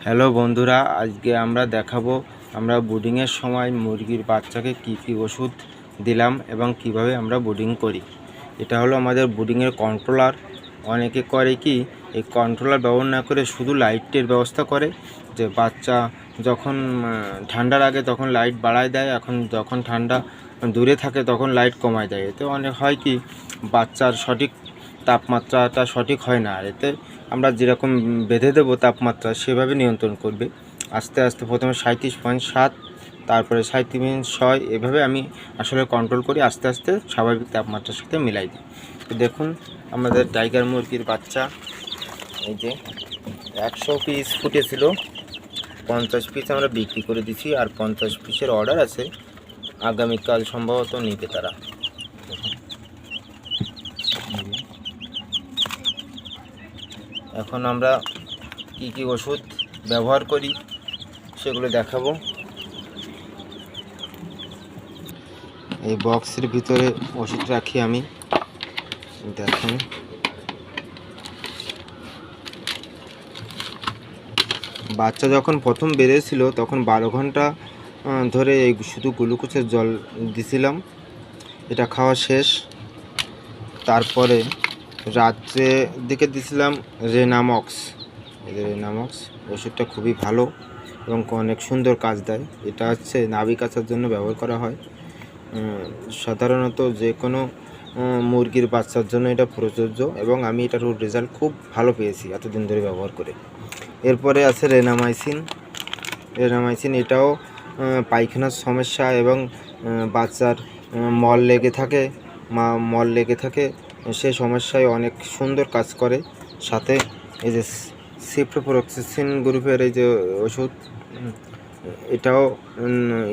Hello বন্ধুরা, আজকে আমরা দেখাবো আমরা ব্রুডিংয়ের সময় মুরগির বাচ্চাকে কি ওষুধ দিলাম এবং কিভাবে আমরা ব্রুডিং করি। এটা হলো আমাদের ব্রুডিংয়ের কন্ট্রোলার। অনেকে করে কি এই কন্ট্রোলার ব্যবহার না করে শুধু লাইটের ব্যবস্থা করে, যে বাচ্চা যখন ঠান্ডার আগে তখন লাইট বাড়ায় দেয়, এখন যখন ঠান্ডা দূরে থাকে তখন লাইট কমায় দেয়। এতে অনেক হয় কি বাচ্চার সঠিক তাপমাত্রাটা সঠিক হয় না। আর এতে আমরা যেরকম বেঁধে দেবো তাপমাত্রা সেভাবে নিয়ন্ত্রণ করবে। আস্তে আস্তে প্রথমে 37.7, তারপরে 37.6, এভাবে আমি আসলে কন্ট্রোল করি, আস্তে আস্তে স্বাভাবিক তাপমাত্রার সাথে মিলাই দিই। তো দেখুন আমাদের টাইগার মুরগির বাচ্চা, এই যে 100 পিস ফুটেছিল, 50 পিস আমরা বিক্রি করে দিছি, আর 50 পিসের অর্ডার আছে, আগামীকাল সম্ভবত নিবে তারা। এখন আমরা কি ওষুধ ব্যবহার করি সেগুলো দেখাবো। এই বক্সের ভিতরে ওষুধ রাখি আমি, দেখেন। বাচ্চা যখন প্রথম বেরিয়েছিল তখন 12 ঘন্টা ধরে এই শুধু গ্লুকোজের জল দিছিলাম, এটা খাওয়া শেষ। তারপরে রাত্রে দিকে দিছিলাম রেনামক্স। এই রেনামক্স ওষুধটা খুবই ভালো এবং অনেক সুন্দর কাজ দেয়। এটা হচ্ছে নাভি কাচার জন্য ব্যবহার করা হয়। সাধারণত যে কোনো মুরগির বাচ্চার জন্য এটা প্রযোজ্য এবং আমি এটার রেজাল্ট খুব ভালো পেয়েছি এতদিন ধরে ব্যবহার করে। এরপরে আছে রেনামাইসিন। এটাও পায়খানার সমস্যা এবং বাচ্চার মল লেগে থাকে সে সমস্যায় অনেক সুন্দর কাজ করে। সাথে এই যে সিপ্রোফ্লক্সাসিন গ্রুপের এই যে ওষুধ, এটাও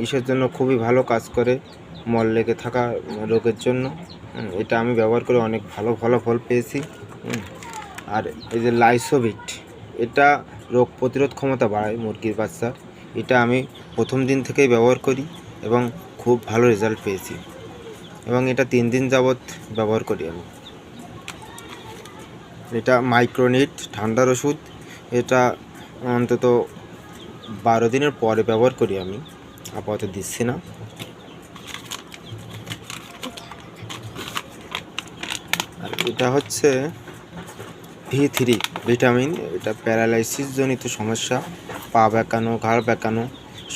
ইসের জন্য খুবই ভালো কাজ করে, মল লেগে থাকা রোগের জন্য। এটা আমি ব্যবহার করে অনেক ভালো ফলাফল পেয়েছি। আর এই যে লাইসোভিট, এটা রোগ প্রতিরোধ ক্ষমতা বাড়ায় মুরগির বাচ্চা। এটা আমি প্রথম দিন থেকেই ব্যবহার করি এবং খুব ভালো রেজাল্ট পেয়েছি এবং এটা 3 দিন যাবৎ ব্যবহার করি আমি। এটা মাইক্রোনিট ঠান্ডার ওষুধ, এটা অন্তত 12 দিনের পরে ব্যবহার করি আমি, আপাতত দিচ্ছি না। আর এটা হচ্ছে V3 ভিটামিন। এটা প্যারালাইসিস জনিত সমস্যা, পা বেঁকানো, ঘাড় বেঁকানো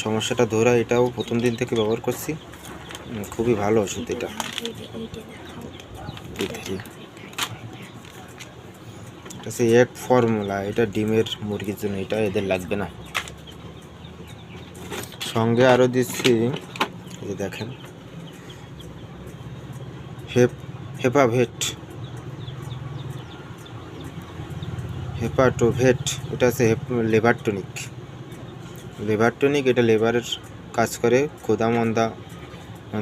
সমস্যাটা ধরা, এটাও প্রথম দিন থেকে ব্যবহার করছি, খুবই ভালো ওষুধ এটা V3। এটা হচ্ছে এক ফর্মুলা, এটা ডিমের মুরগির জন্য, এটা এদের লাগবে না। সঙ্গে আরও দিচ্ছি, এই দেখেন হেপাটোভেট, এটা হচ্ছে লিভার টনিক। এটা লিভারের কাজ করে, ক্ষুধা মন্দা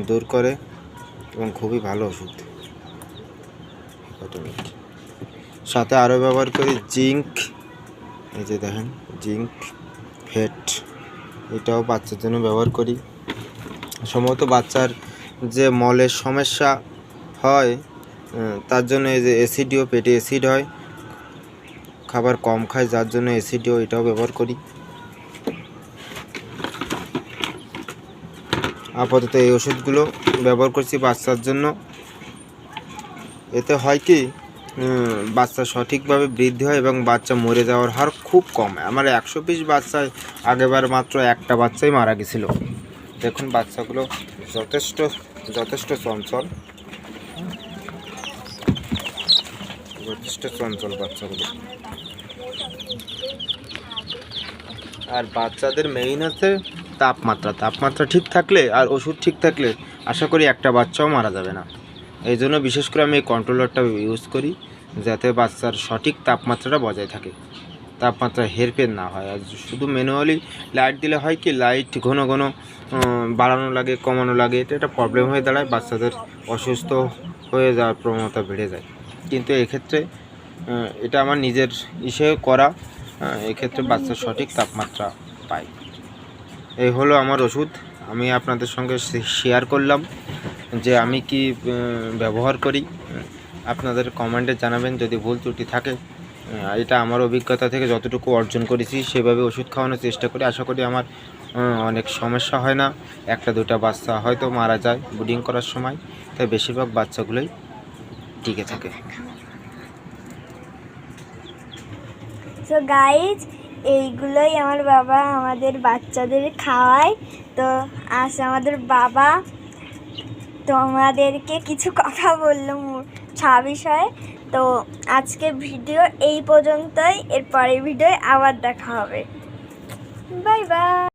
দূর করে এবং খুবই ভালো ওষুধ হেপাটোনিক। সাথে আরও ব্যবহার করি জিঙ্ক, এই যে দেখেন জিঙ্ক ফেট, এটাও বাচ্চার জন্য ব্যবহার করি। সম্ভবত বাচ্চার যে মলের সমস্যা হয় তার জন্য এই যে অ্যাসিডিও, পেটে অ্যাসিড হয়, খাবার কম খায় যার জন্য অ্যাসিডিও, এটাও ব্যবহার করি। আপাতত এই ওষুধগুলো ব্যবহার করছি বাচ্চার জন্য। এতে হয় কি বাচ্চা সঠিকভাবে বৃদ্ধি হয় এবং বাচ্চা মরে যাওয়ার হার খুব কম। আমার 100 পিস বাচ্চায় আগেবার মাত্র একটা বাচ্চাই মারা গেছিল। দেখুন বাচ্চাগুলো যথেষ্ট চঞ্চল বাচ্চাগুলো। আর বাচ্চাদের মেইন হচ্ছে তাপমাত্রা ঠিক থাকলে আর ওষুধ ঠিক থাকলে আশা করি একটা বাচ্চাও মারা যাবে না। এই জন্য বিশেষ করে আমি এই কন্ট্রোলারটা ইউজ করি, যাতে বাচ্চার সঠিক তাপমাত্রাটা বজায় থাকে, তাপমাত্রা হেরফের না হয়। আর শুধু ম্যানুয়ালি লাইট দিলে হয় কি লাইট ঘন বাড়ানো লাগে, কমানো লাগে, এটা একটা প্রবলেম হয়ে দাঁড়ায়, বাচ্চাদের অসুস্থ হয়ে যাওয়ার প্রবণতা বেড়ে যায়। কিন্তু এক্ষেত্রে এটা আমার নিজের করা, এক্ষেত্রে বাচ্চার সঠিক তাপমাত্রা পায়। এই হলো আমার ওষুধ, আমি আপনাদের সঙ্গে শেয়ার করলাম যে আমি কি ব্যবহার করি। আপনাদের কমেন্টে জানাবেন যদি ভুল ত্রুটি থাকে। এটা আমার অভিজ্ঞতা থেকে যতটুকু অর্জন করেছি সেভাবে ওষুধ খাওয়ানোর চেষ্টা করি। আশা করি আমার অনেক সমস্যা হয় না। একটা দুটা বাচ্চা হয়তো মারা যায় ব্রিডিং করার সময়, তাই বেশিরভাগ বাচ্চাগুলোই টিকে থাকে। সো গাইজ, এইগুলোই আমার বাবা আমাদের বাচ্চাদের খাওয়ায়। তো আজ আমাদের বাবা তোমাদেরকে কিছু কথা বললো ছা বিষয়ে। তো আজকে ভিডিও এই পর্যন্তই, এর পরের ভিডিও আবার দেখা হবে। Bye bye.